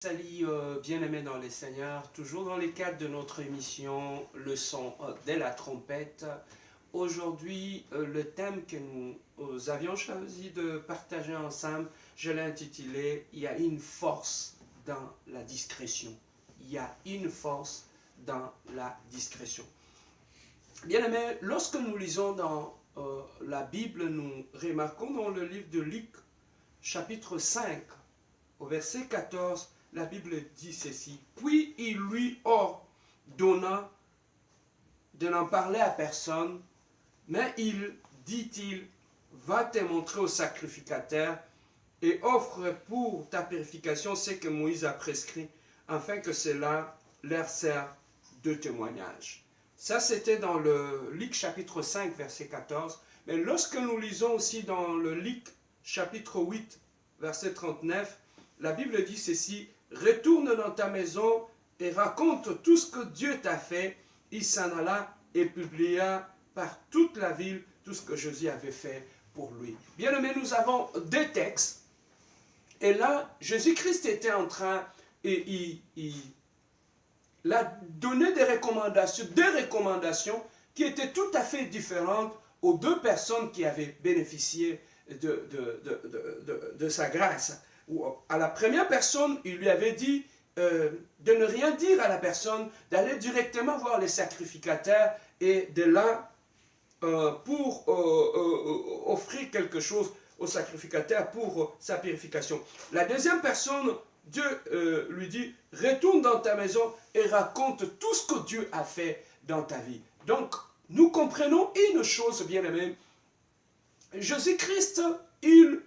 Salut bien-aimés dans les Seigneurs, toujours dans le cadre de notre émission Le son de la trompette. Aujourd'hui, le thème que nous avions choisi de partager ensemble, je l'ai intitulé « Il y a une force dans la discrétion ». Il y a une force dans la discrétion. Bien-aimés, lorsque nous lisons dans la Bible, nous remarquons dans le livre de Luc, chapitre 5, au verset 14, la Bible dit ceci. Puis il lui ordonna de n'en parler à personne, mais dit-il, va te montrer au sacrificateur et offre pour ta purification ce que Moïse a prescrit, afin que cela leur serve de témoignage. Ça, c'était dans le Luc chapitre 5, verset 14. Mais lorsque nous lisons aussi dans le Luc chapitre 8, verset 39, la Bible dit ceci, « Retourne dans ta maison et raconte tout ce que Dieu t'a fait. » Il s'en alla et publia par toute la ville tout ce que Jésus avait fait pour lui. Bien aimé, nous avons deux textes. Et là, Jésus-Christ était en train, et il a donné des recommandations, deux recommandations qui étaient tout à fait différentes aux deux personnes qui avaient bénéficié de sa grâce. À la première personne, il lui avait dit de ne rien dire à la personne, d'aller directement voir les sacrificateurs et de là pour offrir quelque chose au sacrificateur pour sa purification. La deuxième personne, Dieu lui dit, retourne dans ta maison et raconte tout ce que Dieu a fait dans ta vie. Donc, nous comprenons une chose, bien-aimés. Jésus-Christ, il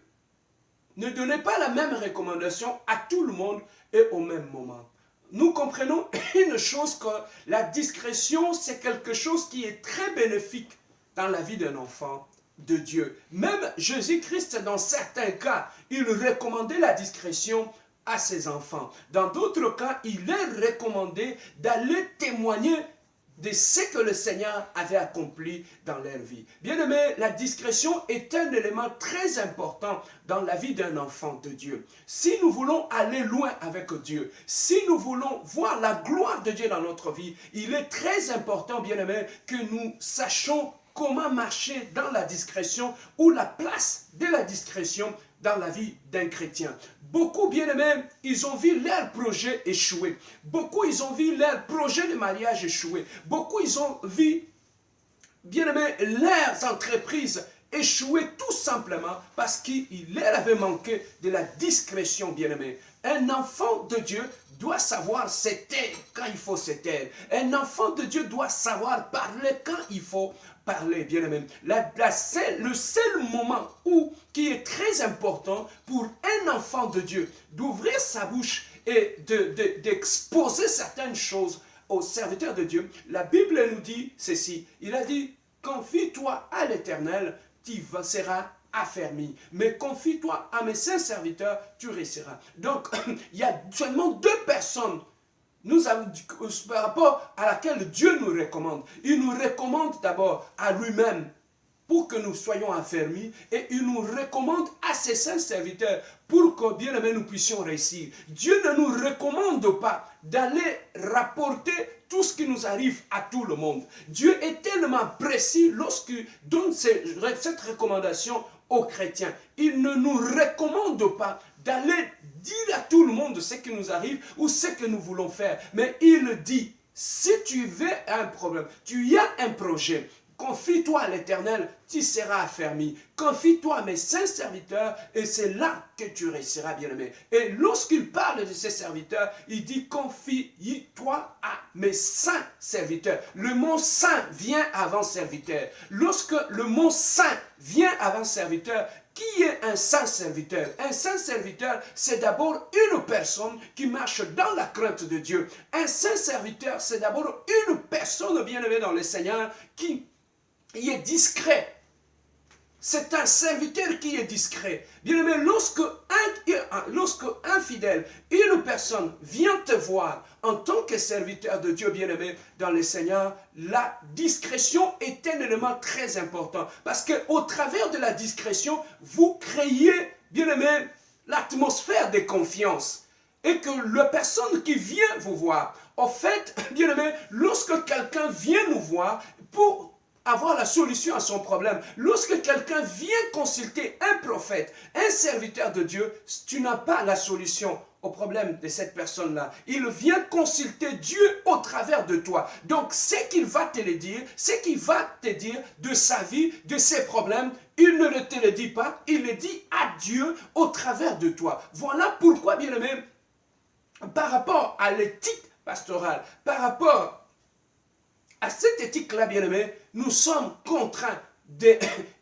ne donnait pas la même recommandation à tout le monde et au même moment. Nous comprenons une chose, que la discrétion, c'est quelque chose qui est très bénéfique dans la vie d'un enfant de Dieu. Même Jésus-Christ, dans certains cas, il recommandait la discrétion à ses enfants. Dans d'autres cas, il est recommandé d'aller témoigner de ce que le Seigneur avait accompli dans leur vie. Bien-aimé, la discrétion est un élément très important dans la vie d'un enfant de Dieu. Si nous voulons aller loin avec Dieu, si nous voulons voir la gloire de Dieu dans notre vie, il est très important, bien-aimé, que nous sachions comment marcher dans la discrétion ou la place de la discrétion dans la vie d'un chrétien. Beaucoup, bien-aimés, ils ont vu leur projet échouer. Beaucoup, ils ont vu leur projet de mariage échouer. Beaucoup, ils ont vu, bien-aimés, leurs entreprises échouer tout simplement parce qu'il leur avait manqué de la discrétion, bien-aimés. Un enfant de Dieu doit savoir se taire quand il faut se taire. Un enfant de Dieu doit savoir parler quand il faut parler, bien-aimé. Le seul moment qui est très important pour un enfant de Dieu d'ouvrir sa bouche et d'exposer certaines choses aux serviteurs de Dieu, la Bible nous dit ceci. Il a dit, confie-toi à l'Éternel, tu seras affermi. Mais confie-toi à mes saints serviteurs, tu réussiras. Donc, il y a seulement deux personnes par rapport à laquelle Dieu nous recommande. Il nous recommande d'abord à lui-même pour que nous soyons affermis et il nous recommande à ses saints serviteurs pour que, bien aimés, nous puissions réussir. Dieu ne nous recommande pas d'aller rapporter tout ce qui nous arrive à tout le monde. Dieu est tellement précis lorsqu'il donne cette recommandation aux chrétiens. Il ne nous recommande pas d'aller dire à tout le monde ce qui nous arrive ou ce que nous voulons faire. Mais il dit, si tu veux un problème, tu as un projet, confie-toi à l'Éternel, tu seras affermi. Confie-toi à mes saints serviteurs et c'est là que tu réussiras, bien-aimé. Et lorsqu'il parle de ses serviteurs, il dit confie-toi à mes saints serviteurs. Le mot saint vient avant serviteur. Lorsque le mot saint vient avant serviteur, qui est un saint serviteur? Un saint serviteur, c'est d'abord une personne qui marche dans la crainte de Dieu. Un saint serviteur, c'est d'abord une personne bien-aimée dans le Seigneur qui est discret. C'est un serviteur qui est discret. Bien-aimé, lorsque un fidèle, une personne vient te voir en tant que serviteur de Dieu, bien-aimé, dans le Seigneur, la discrétion est un élément très important. Parce qu'au travers de la discrétion, vous créez, bien-aimé, l'atmosphère de confiance. et que la personne qui vient vous voir, en fait, bien aimé, lorsque quelqu'un vient nous voir pour avoir la solution à son problème, lorsque quelqu'un vient consulter un prophète, un serviteur de Dieu, tu n'as pas la solution au problème de cette personne-là. Il vient consulter Dieu au travers de toi. Donc, ce qu'il va te le dire, ce qu'il va te dire de sa vie, de ses problèmes, il ne te le dit pas, il le dit à Dieu au travers de toi. Voilà pourquoi, bien aimé, par rapport à l'éthique pastorale, par rapport à cette éthique-là, bien aimé, nous sommes contraints de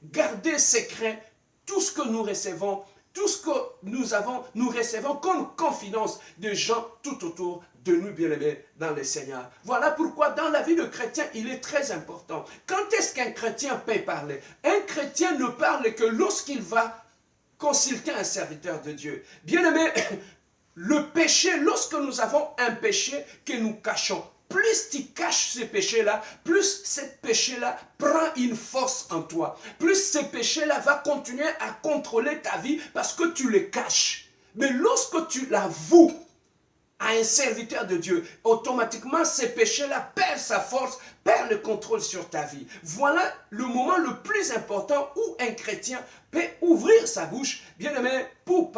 garder secret tout ce que nous recevons, tout ce que nous avons, nous recevons comme confidence de gens tout autour de nous, bien-aimés, dans le Seigneur. Voilà pourquoi dans la vie de chrétien, il est très important. Quand est-ce qu'un chrétien peut parler? Un chrétien ne parle que lorsqu'il va consulter un serviteur de Dieu. Bien-aimé, le péché, lorsque nous avons un péché que nous cachons, plus tu caches ce péché-là, plus ce péché-là prend une force en toi. Plus ce péché-là va continuer à contrôler ta vie parce que tu le caches. Mais lorsque tu l'avoues à un serviteur de Dieu, automatiquement ce péché-là perd sa force, perd le contrôle sur ta vie. Voilà le moment le plus important où un chrétien peut ouvrir sa bouche, bien aimé, pour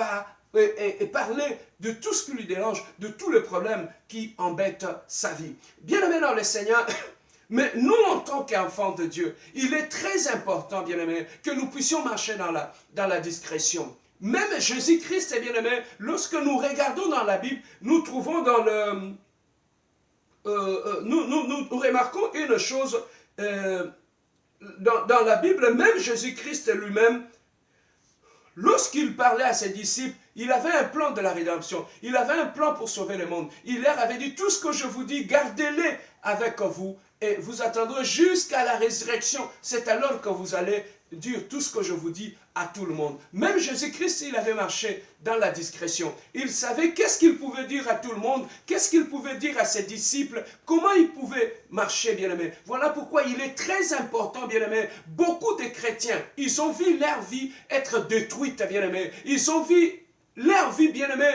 et parler de tout ce qui lui dérange, de tous les problèmes qui embêtent sa vie. Bien-aimé dans le Seigneur, mais nous, en tant qu'enfants de Dieu, il est très important, bien-aimé, que nous puissions marcher dans la discrétion. Même Jésus-Christ est bien-aimé, lorsque nous regardons dans la Bible, nous trouvons dans le... nous remarquons une chose, dans la Bible, même Jésus-Christ lui-même, lorsqu'il parlait à ses disciples, il avait un plan de la rédemption. Il avait un plan pour sauver le monde. Il leur avait dit, tout ce que je vous dis, gardez-les avec vous et vous attendrez jusqu'à la résurrection. C'est alors que vous allez dire tout ce que je vous dis à tout le monde. Même Jésus-Christ, il avait marché dans la discrétion. Il savait qu'est-ce qu'il pouvait dire à tout le monde, qu'est-ce qu'il pouvait dire à ses disciples, comment il pouvait marcher, bien-aimé. Voilà pourquoi il est très important, bien-aimé. Beaucoup de chrétiens, ils ont vu leur vie être détruite, bien-aimé. Ils ont vu leur vie, bien-aimé,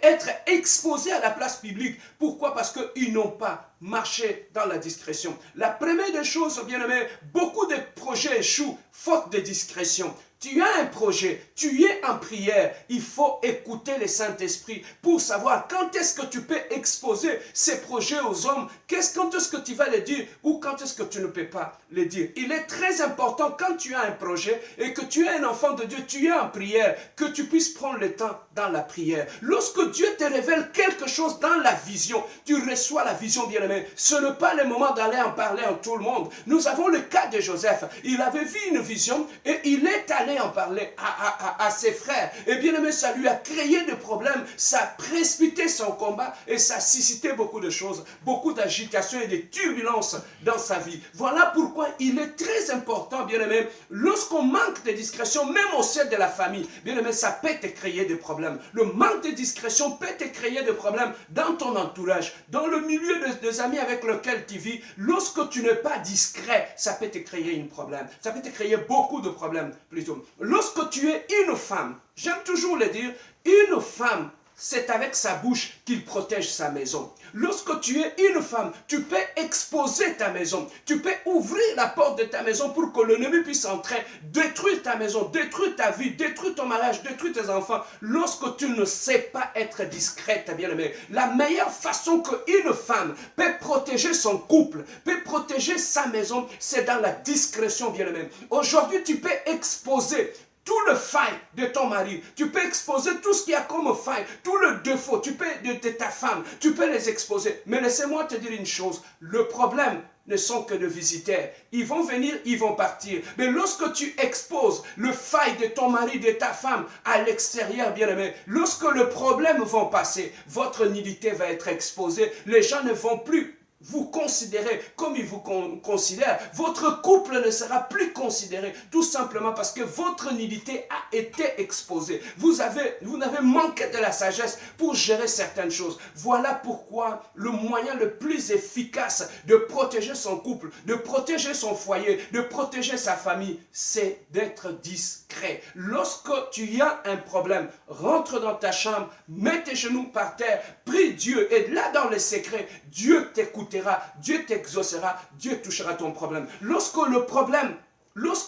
être exposés à la place publique. Pourquoi? Parce qu'ils n'ont pas marché dans la discrétion. La première des choses, bien-aimé, beaucoup de projets échouent faute de discrétion. Tu as un projet, tu es en prière, il faut écouter le Saint-Esprit pour savoir quand est-ce que tu peux exposer ces projets aux hommes, quand est-ce que tu vas les dire ou quand est-ce que tu ne peux pas les dire. Il est très important quand tu as un projet et que tu es un enfant de Dieu, tu es en prière, que tu puisses prendre le temps dans la prière. Lorsque Dieu te révèle quelque chose dans la vision, tu reçois la vision, bien-aimé. Ce n'est pas le moment d'aller en parler à tout le monde. Nous avons le cas de Joseph. Il avait vu une vision et il est allé en parler à ses frères. Et bien aimé, ça lui a créé des problèmes, ça a précipité son combat et ça a suscité beaucoup de choses, beaucoup d'agitation et de turbulences dans sa vie. Voilà pourquoi il est très important, bien aimé, lorsqu'on manque de discrétion, même au sein de la famille, bien aimé, ça peut te créer des problèmes. Le manque de discrétion peut te créer des problèmes dans ton entourage, dans le milieu des amis avec lesquels tu vis. Lorsque tu n'es pas discret, ça peut te créer un problème. Ça peut te créer beaucoup de problèmes plutôt. Lorsque tu es une femme, j'aime toujours le dire, une femme, c'est avec sa bouche qu'il protège sa maison. Lorsque tu es une femme, tu peux exposer ta maison. Tu peux ouvrir la porte de ta maison pour que l'ennemi puisse entrer, détruire ta maison, détruire ta vie, détruire ton mariage, détruire tes enfants. Lorsque tu ne sais pas être discrète, bien-aimée, la meilleure façon qu'une femme peut protéger son couple, peut protéger sa maison, c'est dans la discrétion, bien-aimée. Aujourd'hui, tu peux exposer tout le faille de ton mari, tu peux exposer tout ce qu'il y a comme faille, tout le défaut, tu peux de ta femme, tu peux les exposer. Mais laissez-moi te dire une chose, le problème ne sont que de visiteurs. Ils vont venir, ils vont partir. Mais lorsque tu exposes le faille de ton mari, de ta femme à l'extérieur, bien-aimé, lorsque le problème va passer, votre nudité va être exposée, les gens ne vont plus vous considérer comme il vous considère. Votre couple ne sera plus considéré, tout simplement parce que votre nullité a été exposée. Vous n'avez manqué de la sagesse pour gérer certaines choses. Voilà pourquoi le moyen le plus efficace de protéger son couple, de protéger son foyer, de protéger sa famille, c'est d'être discret. Lorsque tu as un problème, rentre dans ta chambre, mets tes genoux par terre, prie Dieu, et là dans le secret, Dieu t'écoutera, Dieu t'exaucera, Dieu touchera ton problème. Lorsque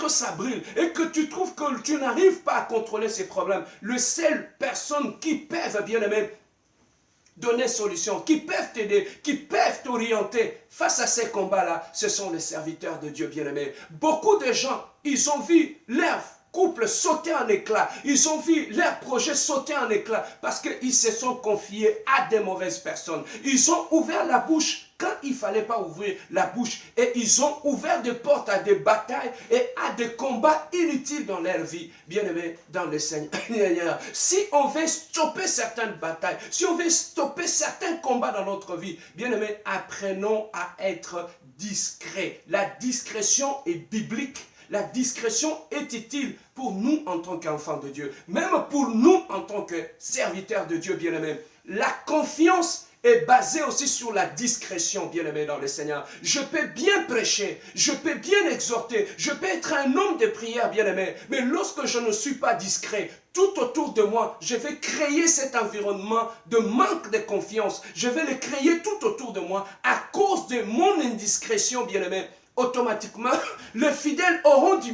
ça brûle et que tu trouves que tu n'arrives pas à contrôler ces problèmes, les seules personnes qui peuvent, bien aimé, donner solution, qui peuvent t'aider, qui peuvent t'orienter face à ces combats-là, ce sont les serviteurs de Dieu, bien-aimés. Beaucoup de gens, ils ont vu leur couple sauter en éclats, ils ont vu leur projet sauter en éclats parce qu'ils se sont confiés à des mauvaises personnes. Ils ont ouvert la bouche quand il ne fallait pas ouvrir la bouche et ils ont ouvert des portes à des batailles et à des combats inutiles dans leur vie. Bien-aimés dans le Seigneur, si on veut stopper certaines batailles, si on veut stopper certains combats dans notre vie, bien-aimés, apprenons à être discrets. La discrétion est biblique. La discrétion est utile pour nous en tant qu'enfants de Dieu, même pour nous en tant que serviteurs de Dieu, bien-aimés. La confiance est basée aussi sur la discrétion, bien-aimé dans le Seigneur. Je peux bien prêcher, je peux bien exhorter, je peux être un homme de prière, bien-aimé, mais lorsque je ne suis pas discret, tout autour de moi, je vais créer cet environnement de manque de confiance. Je vais le créer tout autour de moi à cause de mon indiscrétion, bien-aimé. Automatiquement, les fidèles auront du